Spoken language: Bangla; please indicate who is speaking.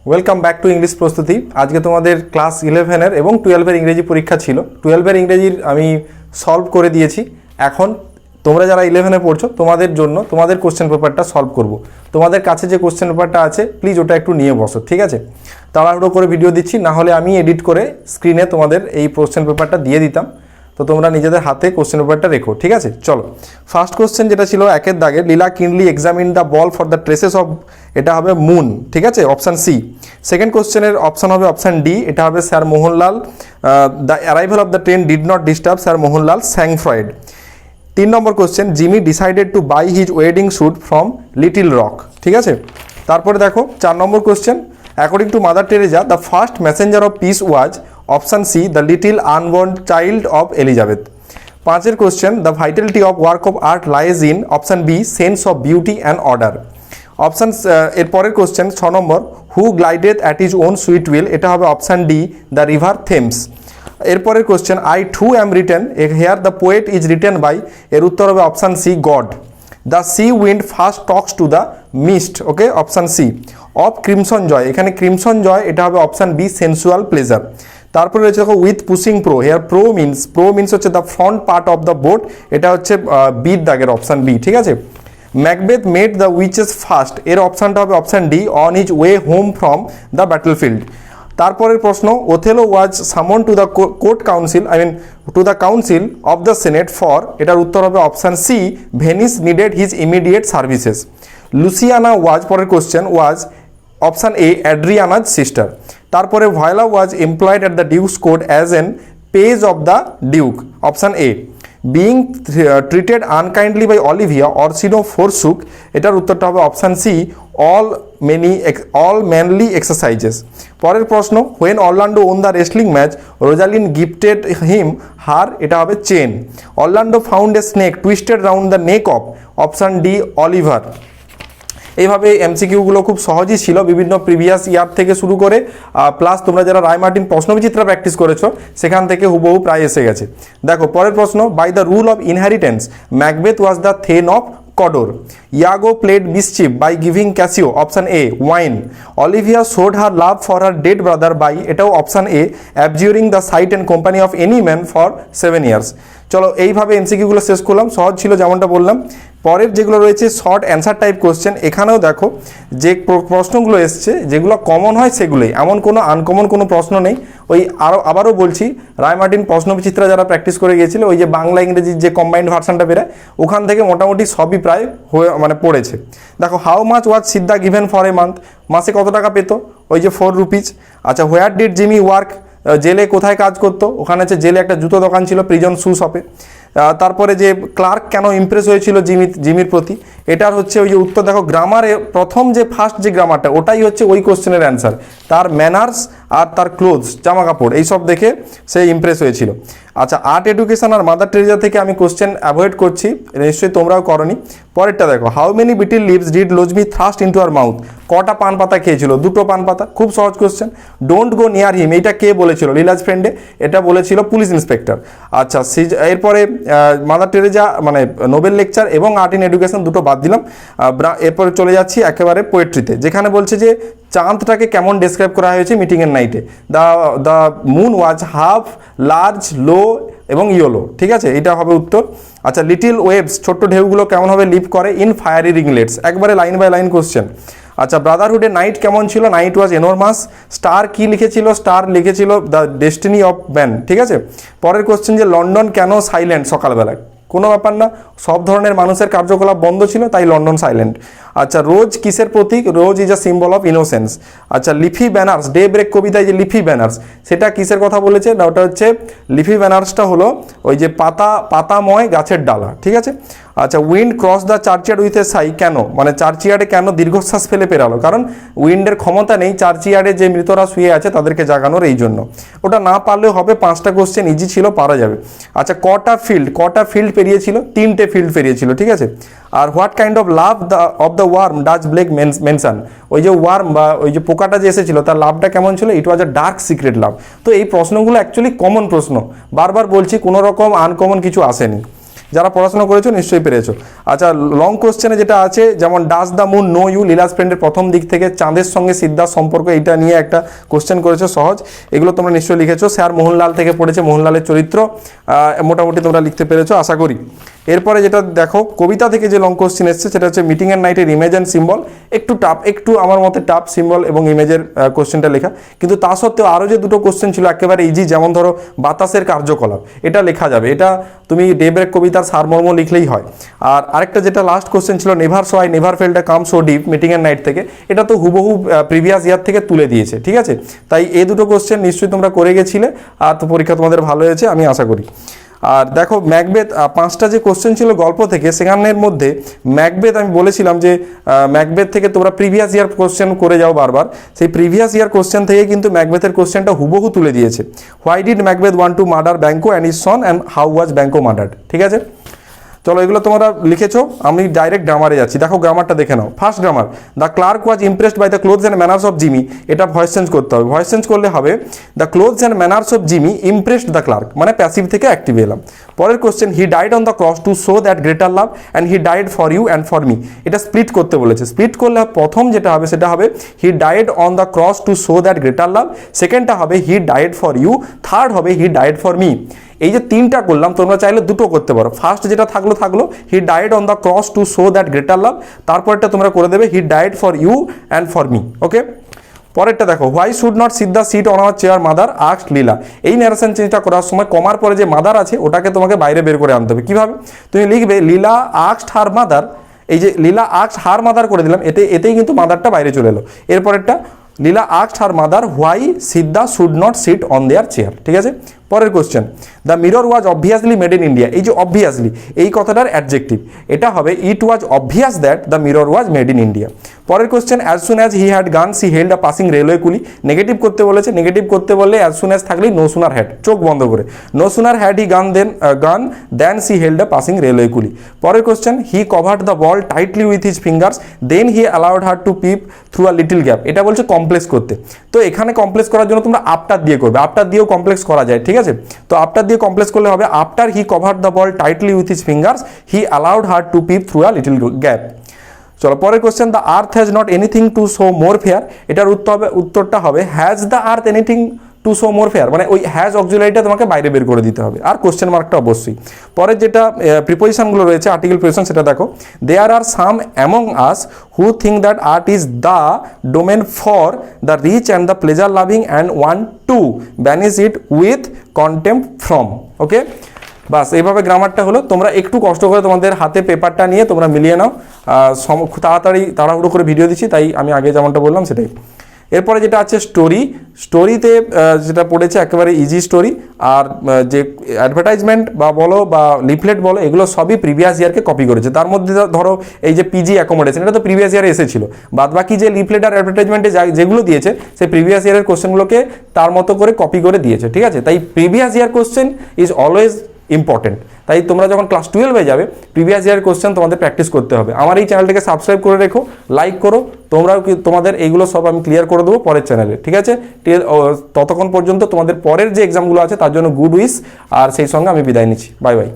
Speaker 1: ওয়েলকাম ব্যাক টু ইংলিশ প্রস্তুতি। আজকে তোমাদের ক্লাস 11-এর এবং 12-এর ইংরেজি পরীক্ষা ছিল। 12-এর ইংরেজির আমি সলভ করে দিয়েছি। এখন তোমরা যারা 11-এ পড়ছো তোমাদের জন্য তোমাদের কোশ্চেন পেপারটা সলভ করব। তোমাদের কাছে যে কোশ্চেন পেপারটা আছে প্লিজ ওটা একটু নিয়ে বসো, ঠিক আছে? তাড়াহুড়ো করে ভিডিও দিচ্ছি, না হলে আমি এডিট করে স্ক্রিনে তোমাদের এই কোশ্চেন পেপারটা দিয়ে দিতাম। তো তোমরা নিজেদের হাতে কোশ্চেন পেপারটা রেখো, ঠিক আছে? চলো, ফার্স্ট কোশ্চেন যেটা ছিল একের দাগে, Leela keenly examine the ball for the traces of, এটা হবে মুন, ঠিক আছে, অপশান সি। সেকেন্ড কোশ্চেনের অপশান হবে অপশান ডি, এটা হবে sir Mohanlal the arrival of the train did not disturb sir Mohanlal sangfroid. 3 নম্বর question, Jimmy decided to buy his wedding suit from Little Rock, ঠিক আছে? তারপরে দেখো 4 নম্বর কোশ্চেন, according to Mother Teresa the first messenger of peace was option C the little unborn child of Elizabeth. 5 question, the vitality of work of art lies in option B sense of beauty and order. Option এর পরের কোশ্চেন 6 নম্বর, who glided at his own sweet will, এটা হবে option D the river Thames. এরপরের question, I too am written here the poet is written by, এর উত্তর হবে option C God. The sea wind first talks to the mist, okay, option C. Of crimson joy, এখানে ক্রিমসন জয় এটা হবে অপশান বি সেন্সুয়াল প্লেজার। তারপরে রয়েছে দেখো with pushing prow, here prow means হচ্ছে the front part of the boat, এটা হচ্ছে বির দাগের অপশান বি, ঠিক আছে? Macbeth met the witches first, এর অপশানটা হবে option D on his way home from the battlefield. তারপরের প্রশ্ন, Othello was summon to the court council, to the council of the senate for, এটার উত্তর হবে option C Venice needed his immediate services. Luciana ওয়াজ, পরের question, was option A Adriana's sister. তারপরে Viola was employed at the Duke's court as an page of the duke, option A. Being treated unkindly by Olivia Orsino forsook, এটার উত্তরটা হবে option C all manly exercises. পরের প্রশ্ন, when Orlando won the wrestling match Rosalind gifted him her, এটা হবে chain. Orlando found a snake twisted round the neck of, option D Oliver. এইভাবে এমসিকিউগুলো খুব সহজই ছিল, বিভিন্ন প্রিভিয়াস ইয়ার থেকে শুরু করে প্লাস তোমরা যারা রায় মার্টিন প্রশ্নবিচিত্রা প্র্যাকটিস করেছো সেখান থেকে হুবহু প্রায় এসে গেছে। দেখো পরের প্রশ্ন, by the rule of inheritance Macbeth was the thane of Cawdor. Iago played mischief by giving Cassio, option A wine. Olivia showed her love for her dead brother by, এটাও option A abjuring the sight and company of any man for 7 years. চলো এইভাবে এমসিকিউগুলো শেষ করলাম, সহজ ছিল যেমনটা বললাম। পরের যেগুলো রয়েছে শর্ট অ্যান্সার টাইপ কোশ্চেন, এখানেও দেখো যে প্রশ্নগুলো এসছে যেগুলো কমন হয় সেগুলোই, এমন কোনো আনকমন কোনো প্রশ্ন নেই। ওই আবারও বলছি, রায় মার্টিন প্রশ্নবিচিত্রা যারা প্র্যাকটিস করে গিয়েছিল, ওই যে বাংলা ইংরেজির যে কম্বাইন্ড ভার্সানটা বেরোয় ওখান থেকে মোটামুটি সবই প্রায় পড়েছে। দেখো how much was Siddha given for a month, মাসে কত টাকা পেত, ওই যে 4 রুপিজ। আচ্ছা, হোয়ার ডিড জিমি ওয়ার্ক, জেলে কোথায় কাজ করতো, ওখানে হচ্ছে জেলে একটা জুতো দোকান ছিল, প্রিজন শু শপে। তারপরে যে ক্লার্ক কেন ইমপ্রেস হয়েছিল জিমির প্রতি, এটার হচ্ছে ওই যে উত্তর দেখো গ্রামারে প্রথম যে ফার্স্ট যে গ্রামারটা ওটাই হচ্ছে ওই কোশ্চেনের অ্যান্সার, তার ম্যানার্স আর তার ক্লোথস জামা কাপড় এইসব দেখে সে ইমপ্রেস হয়েছিল। আচ্ছা, আর্ট এডুকেশন আর মাদার টেরেজা থেকে আমি কোশ্চেন অ্যাভয়েড করছি, নিশ্চয়ই তোমরাও করনি। পরেরটা দেখো, how many betel leaves did Lajmi thrust into her mouth, কটা পান পাতা খেয়েছিল, 2টো পান পাতা, খুব সহজ কোশ্চেন। ডোন্ট গো নিয়ার হিম, এইটা কে বলেছিল, লীলাজ ফ্রেন্ডে, এটা বলেছিল পুলিশ ইন্সপেক্টর। আচ্ছা, এরপরে মাদার টেরেজা মানে নোবেল লেকচার এবং আর্ট ইন এডুকেশন দুটো বাদ দিলাম। এরপরে চলে যাচ্ছি একেবারে পোয়েট্রিতে, যেখানে বলছে যে চাঁদটাকে কেমন ডেসক্রাইব করা হয়েছে মিটিংয়ের নাইটে। The moon was half, large, low এবং ইয়েলো, ঠিক আছে, এটা হবে উত্তর। আচ্ছা, লিটিল ওয়েভস ছোট্ট ঢেউগুলো কেমনভাবে লিভ করে ইন ফায়ারি রিংলেটস, একবারে লাইন বাই লাইন কোশ্চেন। আচ্ছা, ব্রাদারহুডে নাইট কেমন ছিল, নাইট ওয়াজ এনরমাস। স্টার কি লিখেছিল, স্টার লিখেছিল দ্য ডেস্টিনি অফ ম্যান, ঠিক আছে। পরের কোশ্চেন যে লন্ডন কেন সাইলেন্ট সকালবেলায়, কোনো ব্যাপার না, সব ধরনের মানুষের কার্যকলাপ বন্ধ ছিল তাই লন্ডন সাইলেন্ট। আচ্ছা, রোজ কিসের প্রতীক, rose is a symbol of innocence. আচ্ছা, লিফি ব্যানার্স, ডে ব্রেক কবিতায় যে লিফি ব্যানার্স সেটা কিসের কথা বলেছে না, ওটা হচ্ছে লিফি ব্যানার্সটা হলো ওই যে পাতাময় গাছের ডালা, ঠিক আছে। আচ্ছা, wind cross the churchyard with a sigh, কেন মানে চার্চইয়ার্ডে কেন দীর্ঘশ্বাস ফেলে পেরালো, কারণ উইন্ডের ক্ষমতা নেই চার্চইয়ার্ডে যে মৃতরা শুয়ে আছে তাদেরকে জাগানোর, এই জন্য। ওটা না পারলেও হবে, 5টা কোশ্চেন ইজি ছিল, পারা যাবে। আচ্ছা, কটা ফিল্ড পেরিয়েছিল, 3টে ফিল্ড পেরিয়েছিল, ঠিক আছে। আর what kind of love of the worm does Blake mention, ওই যে ওয়ার্ম বা ওই যে পোকাটা যে এসেছিল তার লাভটা কেমন ছিল, ইট ওয়াজ আ ডার্ক সিক্রেট লাভ। তো এই প্রশ্নগুলো অ্যাকচুয়ালি কমন প্রশ্ন, বারবার বলছি, কোনো রকম আনকমন কিছু আসেনি। যারা পড়াশোনা করেছো নিশ্চয়ই পেরেছো। আচ্ছা, লং কোশ্চেনে যেটা আছে যেমন does the moon know you, Leela's ফ্রেন্ডের প্রথম দিক থেকে চাঁদের সঙ্গে সিদ্ধার সম্পর্ক, এটা নিয়ে একটা কোশ্চেন করেছো সহজ, এগুলো তোমরা নিশ্চয়ই লিখেছো। স্যার মোহনলাল থেকে পড়েছে, মোহনলালের চরিত্র মোটামুটি তোমরা লিখতে পেরেছো আশা করি। এরপরে যেটা দেখো কবিতা থেকে যে লং কোশ্চেন এসছে সেটা হচ্ছে মিটিং অ্যান্ড নাইটের ইমেজ অ্যান্ড সিম্বল, একটু টাফ, একটু আমার মতে টাফ সিম্বল এবং ইমেজের কোশ্চেনটা লেখা, কিন্তু তা সত্ত্বেও আরও যে দুটো কোশ্চেন ছিল একেবারে ইজি, যেমন ধরো বাতাসের কার্যকলাপ, এটা লেখা যাবে, এটা তুমি ডেব্রেক কবিতার সারমর্ম লিখলেই হয়। আর আরেকটা যেটা লাস্ট কোশ্চেন ছিল never so I never felt a calm so deep, meeting and night থেকে, এটা তো হুবহু প্রিভিয়াস ইয়ার থেকে তুলে দিয়েছে, ঠিক আছে। তাই এই দুটো কোশ্চেন নিশ্চয়ই তোমরা করে গেছিলে, আর তো পরীক্ষা তোমাদের ভালো হয়েছে আমি আশা করি। আর দেখো ম্যাকবেথ, পাঁচটা যে কোশ্চেন ছিল গল্প থেকে, সেখানের মধ্যে ম্যাকবেথ আমি বলেছিলাম যে ম্যাকবেথ থেকে তোমরা প্রিভিয়াস ইয়ার কোশ্চেন করে যাও বারবার, সেই প্রিভিয়াস ইয়ার কোশ্চেন থেকে কিন্তু ম্যাকবেথের কোশ্চেনটা হুবহু তুলে দিয়েছে। Why did Macbeth want to murder ব্যাঙ্কো and his son and how was ব্যাঙ্কো murdered, ঠিক আছে। চলো এগুলো তোমরা লিখেছো, আমি ডাইরেক্ট গ্রামারে যাচ্ছি। দেখো গ্রামারটা দেখে নাও। First grammar, the clerk was impressed by the clothes and manners of Jimmy, এটা ভয়েস চেঞ্জ করতে হবে। ভয়েস চেঞ্জ করলে হবে the clothes and manners of Jimmy impressed the clerk, মানে প্যাসিভ থেকে অ্যাক্টিভ এলাম। পরের question, he died on the cross to show that greater love and he died for you and for me, এটা স্প্লিট করতে বলেছে। স্প্লিট করলে প্রথম যেটা হবে সেটা হবে হি died on the cross to show that greater love, সেকেন্ডটা হবে হি died for you, third he he died for me. এই যে তিনটা করলাম, তোমরা চাইলে দুটো করতে পারো। ফার্স্ট যেটা থাকলো he died on the cross to show that greater love, তারপরটা তোমরা করে দেবে he died for you and for me, okay. পরেরটা দেখো, why should not sit the seat on our chair mother asked Leela, এই ন্যারেশন চেঞ্জটা করার সময় কমার পরে যে মাদার আছে ওটাকে তোমাকে বাইরে বের করে আনতে হবে। কীভাবে? তুমি লিখবে লীলা আস্কড হার মাদার, এই যে লীলা আস্কড হার মাদার করে দিলাম, এতেই কিন্তু মাদারটা বাইরে চলে এলো। এরপরেরটা Leela asked her mother why Siddha should not sit on their chair, ঠিক আছে। পরের question, the mirror was obviously made in India, এই যে অবভিয়াসলি এই কথাটার অ্যাডজেক্টিভ, এটা হবে it was obvious that the mirror was made in India. পরের question, as soon as he had gone she held a passing railway coolie, negative করতে বলেছে। নেগেটিভ করতে বললে অ্যাজ সুন অ্যাজ থাকলেই নো সুনার হ্যাড, চোখ বন্ধ করে, no sooner had he then she held a passing railway coolie. পরের question, he covered the ball tightly with his fingers then he allowed her to peep through a little gap, এটা বলছে কমপ্লেক্স করতে। তো এখানে কমপ্লেক্স করার জন্য তোমরা আফটার দিয়ে করবে, আফটার দিয়েও কমপ্লেক্স করা যায়, ঠিক আছে। তো আফটার দিয়ে কমপ্লেক্স করলে হবে after he covered the ball tightly with his fingers he allowed her to peep through a little gap. চলো পরের question, the earth has not anything to show more fair, এটার উত্তরটা হবে has the earth anything to show more fair, মানে ওই হ্যাজ অক্সিলারিটা তোমাকে বাইরে বের করে দিতে হবে, আর কোশ্চেন মার্কটা অবশ্যই। পরের যেটা প্রিপোজিশনগুলো রয়েছে আর্টিকেল প্রিপোজিশন, সেটা দেখো, there are some among us who think that art is the domain for the rich and the pleasure loving and want to banish it with contempt from, okay. বাস এইভাবে গ্রামারটা হলো। তোমরা একটু কষ্ট করে তোমাদের হাতে পেপারটা নিয়ে তোমরা মিলিয়ে নাও, তাড়াহুড়ো করে ভিডিও দিচ্ছি তাই আমি আগে যেমনটা বললাম সেটাই। এরপরে যেটা আছে স্টোরিতে যেটা পড়েছে একেবারে ইজি স্টোরি, আর যে অ্যাডভার্টাইজমেন্ট বা বলো বা লিফলেট বলো এগুলো সবই প্রিভিয়াস ইয়ারকে কপি করেছে। তার মধ্যে ধরো এই যে পিজি অ্যাকোমোডেশন, এটা তো প্রিভিয়াস ইয়ারে এসেছিল, বাদ বাকি যে লিফলেট আর অ্যাডভার্টাইজমেন্টে যেগুলো দিয়েছে সেই প্রিভিয়াস ইয়ারের কোশ্চেনগুলোকে তার মতো করে কপি করে দিয়েছে, ঠিক আছে। তাই previous year question is always important. তাই তোমরা যখন ক্লাস 12 যাবে প্রিভিয়াস ইয়ার কোশ্চেন তোমাদের প্র্যাকটিস করতে হবে। আমার এই চ্যানেলটাকে সাবস্ক্রাইব করে রেখো, লাইক করো, তোমরাও তোমাদের এইগুলো সব আমি ক্লিয়ার করে দেবো পরের চ্যানেলে, ঠিক আছে। ততক্ষণ পর্যন্ত তোমাদের পরের যে এক্সামগুলো আছে তার জন্য গুড উইশ, আর সেই সঙ্গে আমি বিদায় নিচ্ছি, বাই বাই।